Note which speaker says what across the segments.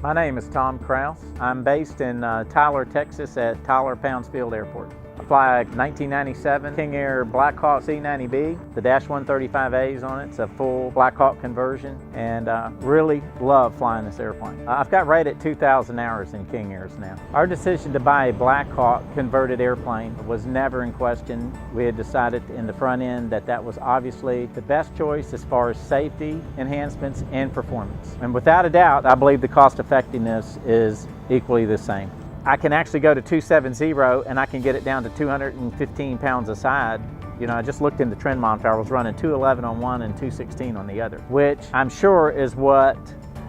Speaker 1: My name is Tom Kraus. I'm based in Tyler, Texas at Tyler-Pounds Field Airport. I fly a 1997 King Air Blackhawk C90B. The Dash 135A is on it. It's a full Blackhawk conversion, and really love flying this airplane. I've got right at 2,000 hours in King Airs now. Our decision to buy a Blackhawk converted airplane was never in question. We had decided in the front end that that was obviously the best choice as far as safety, enhancements, and performance. And without a doubt, I believe the cost effectiveness is equally the same. I can actually go to 270 and I can get it down to 215 pounds a side. You know, I just looked in the trend monitor. I was running 211 on one and 216 on the other, which I'm sure is what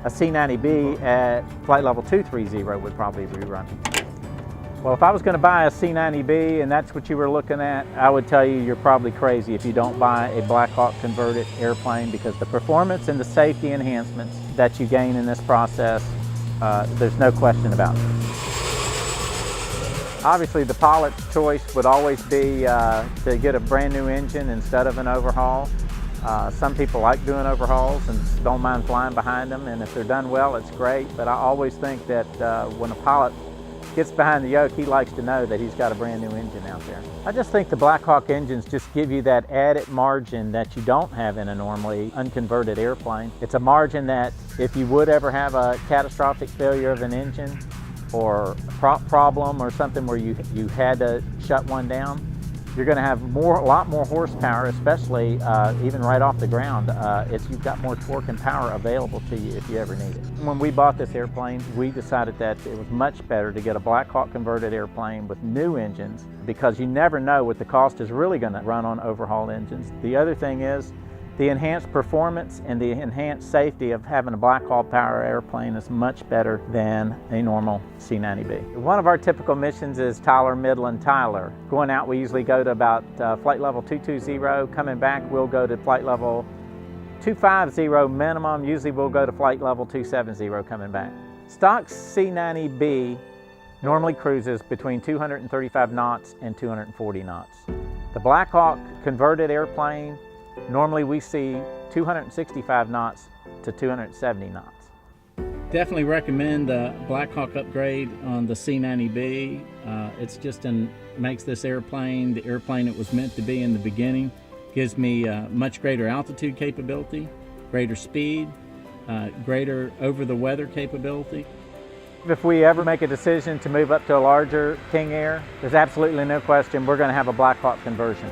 Speaker 1: a C90B at flight level 230 would probably be running. Well, if I was going to buy a C90B and that's what you were looking at, I would tell you you're probably crazy if you don't buy a Blackhawk converted airplane, because the performance and the safety enhancements that you gain in this process, there's no question about it. Obviously, the pilot's choice would always be to get a brand new engine instead of an overhaul. Some people like doing overhauls and don't mind flying behind them, and if they're done well, it's great. But I always think that when a pilot gets behind the yoke, he likes to know that he's got a brand new engine out there. I just think the Blackhawk engines just give you that added margin that you don't have in a normally unconverted airplane. It's a margin that if you would ever have a catastrophic failure of an engine, or a prop problem or something where you had to shut one down, you're going to have a lot more horsepower, especially even right off the ground. You've got more torque and power available to you if you ever need it. When we bought this airplane, we decided that it was much better to get a Blackhawk converted airplane with new engines, because you never know what the cost is really going to run on overhaul engines. The other thing is, the enhanced performance and the enhanced safety of having a Blackhawk power airplane is much better than a normal C90B. One of our typical missions is Tyler, Midland, Tyler. Going out, we usually go to about flight level 220. Coming back, we'll go to flight level 250 minimum. Usually we'll go to flight level 270 coming back. Stock C90B normally cruises between 235 knots and 240 knots. The Blackhawk converted airplane, normally we see 265 knots to 270 knots.
Speaker 2: Definitely recommend the Blackhawk upgrade on the C90B. It's just makes this airplane the airplane it was meant to be in the beginning. Gives me much greater altitude capability, greater speed, greater over-the-weather capability.
Speaker 1: If we ever make a decision to move up to a larger King Air, there's absolutely no question we're going to have a Blackhawk conversion.